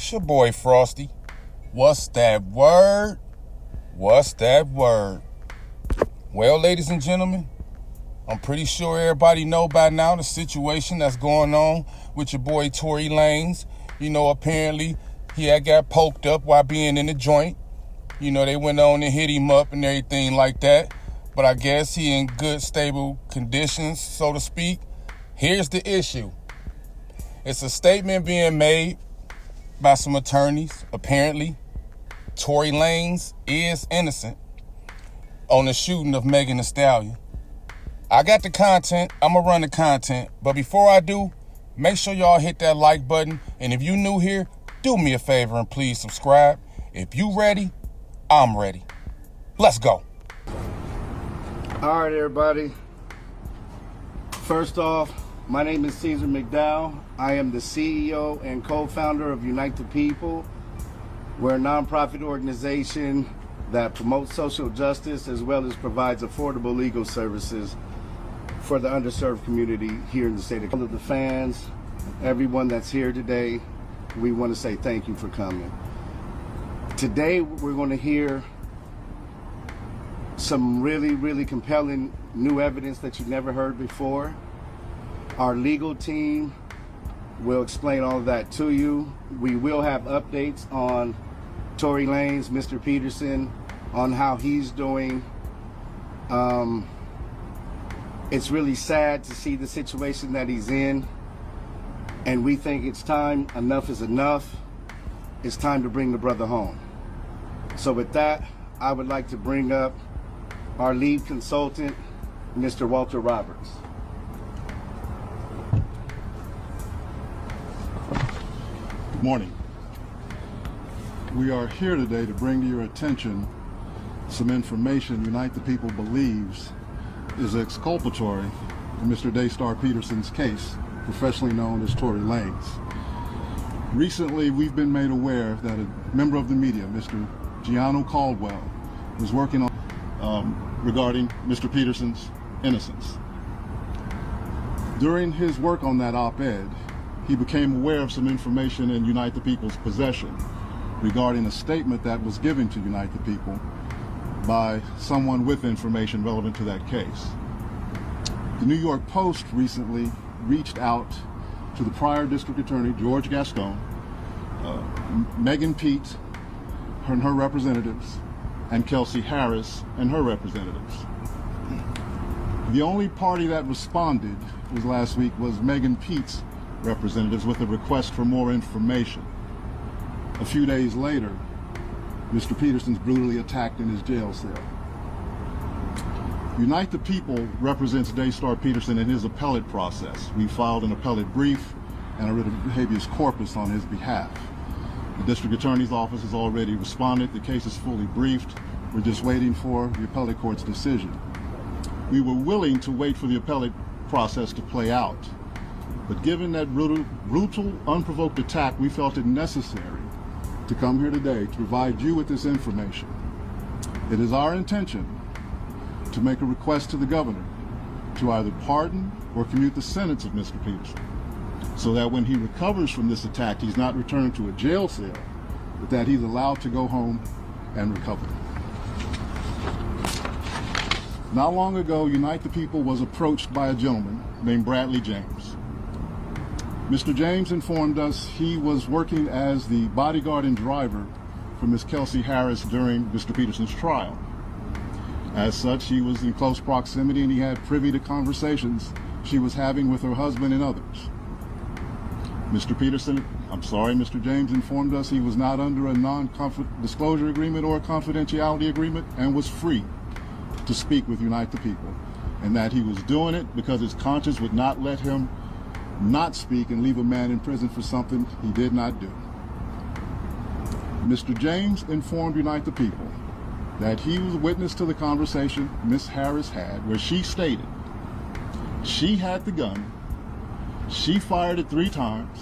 It's your boy Frosty. What's that word? What's that word? Well, ladies and gentlemen, I'm pretty sure everybody know by now the situation that's going on with your boy Tory Lanez. You know, apparently he had got poked up while being in the joint. You know, they went on and hit him up and everything like that. But I guess he in good, stable conditions, so to speak. Here's the issue. It's a statement being made by some attorneys. Apparently, Tory Lanez is innocent on the shooting of Megan Thee Stallion. I got the content. I'm going to run the content. But before I do, make sure y'all hit that like button. And if you new here, do me a favor and please subscribe. If you ready, I'm ready. Let's go. All right, everybody. First off, my name is Caesar McDowell. I am the CEO and co-founder of Unite the People. We're a nonprofit organization that promotes social justice as well as provides affordable legal services for the underserved community here in the state of California. All of the fans, everyone that's here today, we want to say thank you for coming. Today, we're going to hear some really compelling new evidence that you've never heard before. Our legal team will explain all of that to you. We will have updates on Tory Lanez, Mr. Peterson, on how he's doing. It's really sad to see the situation that he's in, and we think it's time, enough is enough. It's time to bring the brother home. So with that, I would like to bring up our lead consultant, Mr. Walter Roberts. Good morning. We are here today to bring to your attention some information Unite the People believes is exculpatory in Mr. Daystar Peterson's case, professionally known as Tory Lanez. Recently, we've been made aware that a member of the media, Mr. Gianno Caldwell, was working on regarding Mr. Peterson's innocence. During his work on that op-ed, he became aware of some information in Unite the People's possession regarding a statement that was given to Unite the People by someone with information relevant to that case. The New York Post recently reached out to the prior district attorney, George Gascon, Megan Pete and her representatives, and Kelsey Harris and her representatives. The only party that responded last week was Megan Pete's representatives with a request for more information. A few days later, Mr. Peterson's brutally attacked in his jail cell. Unite the People represents Daystar Peterson in his appellate process. We filed an appellate brief and a writ of habeas corpus on his behalf. The district attorney's office has already responded. The case is fully briefed. We're just waiting for the appellate court's decision. We were willing to wait for the appellate process to play out, but given that brutal, unprovoked attack, we felt it necessary to come here today to provide you with this information. It is our intention to make a request to the governor to either pardon or commute the sentence of Mr. Peterson, so that when he recovers from this attack, he's not returned to a jail cell, but that he's allowed to go home and recover. Not long ago, Unite the People was approached by a gentleman named Bradley James. Mr. James informed us he was working as the bodyguard and driver for Ms. Kelsey Harris during Mr. Peterson's trial. As such, he was in close proximity and he had privy to conversations she was having with her husband and others. Mr. James informed us he was not under a non-disclosure agreement or a confidentiality agreement and was free to speak with Unite the People, and that he was doing it because his conscience would not let him not speak and leave a man in prison for something he did not do. Mr. James informed Unite the People that he was witness to the conversation Ms. Harris had, where she stated she had the gun, she fired it 3 times,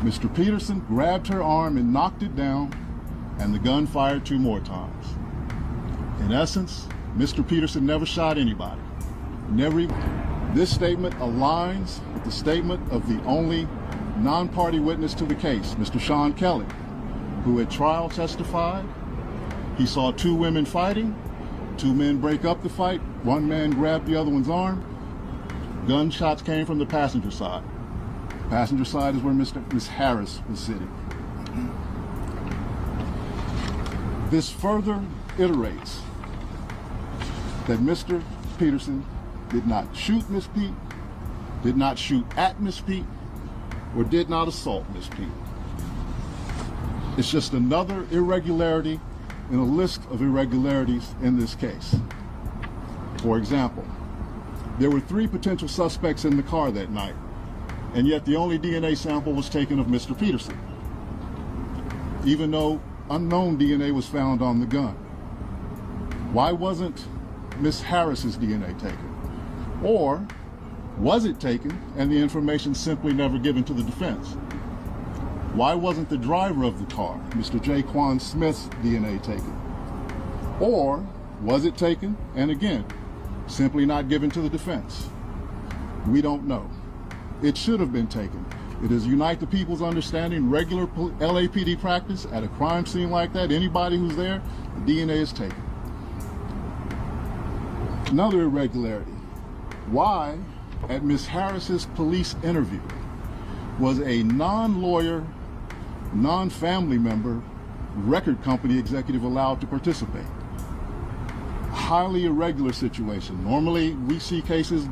Mr. Peterson grabbed her arm and knocked it down, and the gun fired 2 more times. In essence, Mr. Peterson never shot anybody. This statement aligns with the statement of the only non-party witness to the case, Mr. Sean Kelly, who at trial testified he saw two women fighting, two men break up the fight, one man grabbed the other one's arm. Gunshots came from the passenger side. Passenger side is where Miss Harris was sitting. This further iterates that Mr. Peterson did not shoot Miss Pete, did not shoot at Miss Pete, or did not assault Miss Pete. It's just another irregularity in a list of irregularities in this case. For example, there were 3 potential suspects in the car that night, and yet the only DNA sample was taken of Mr. Peterson, even though unknown DNA was found on the gun. Why wasn't Miss Harris's DNA taken? Or was it taken and the information simply never given to the defense? Why wasn't the driver of the car, Mr. Jaquan Smith's DNA taken? Or was it taken and again, simply not given to the defense? We don't know. It should have been taken. It is Unite the People's understanding, regular LAPD practice at a crime scene like that, anybody who's there, the DNA is taken. Another irregularity. Why, at Miss Harris's police interview, was a non-lawyer, non-family member record company executive allowed to participate? Highly irregular situation. Normally, we see cases,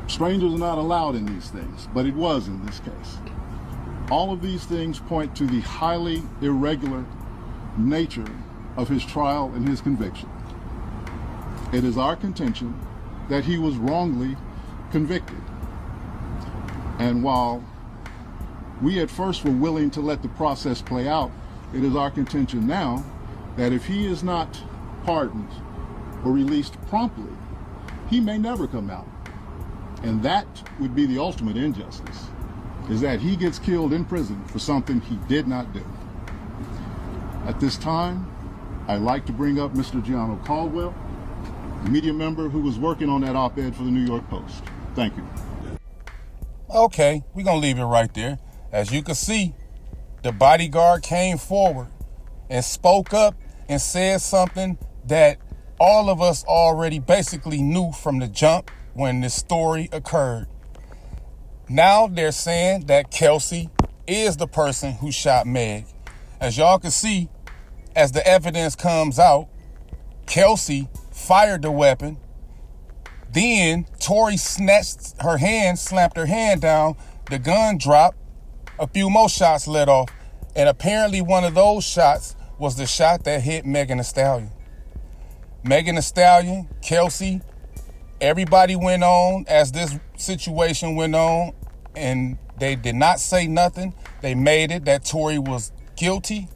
strangers are not allowed in these things, but it was in this case. All of these things point to the highly irregular nature of his trial and his conviction. It is our contention that he was wrongly convicted. And while we at first were willing to let the process play out, it is our contention now that if he is not pardoned or released promptly, he may never come out. And that would be the ultimate injustice, is that he gets killed in prison for something he did not do. At this time, I'd like to bring up Mr. Gianno Caldwell, the media member who was working on that op-ed for the New York Post. Thank you. Okay, we're going to leave it right there. As you can see, the bodyguard came forward and spoke up and said something that all of us already basically knew from the jump when this story occurred. Now they're saying that Kelsey is the person who shot Meg. As y'all can see, as the evidence comes out, Kelsey fired the weapon. Then Tory snatched her hand, slapped her hand down. The gun dropped. A few more shots let off. And apparently one of those shots was the shot that hit Megan Thee Stallion. Megan Thee Stallion, Kelsey, everybody went on as this situation went on, and they did not say nothing. They made it that Tory was guilty.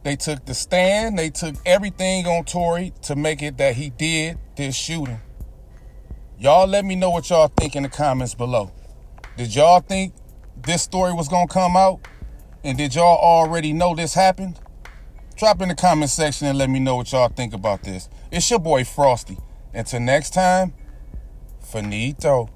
They took the stand. They took everything on Tory to make it that he did this shooting. Y'all let me know what y'all think in the comments below. Did y'all think this story was going to come out? And did y'all already know this happened? Drop in the comment section and let me know what y'all think about this. It's your boy Frosty. Until next time, finito.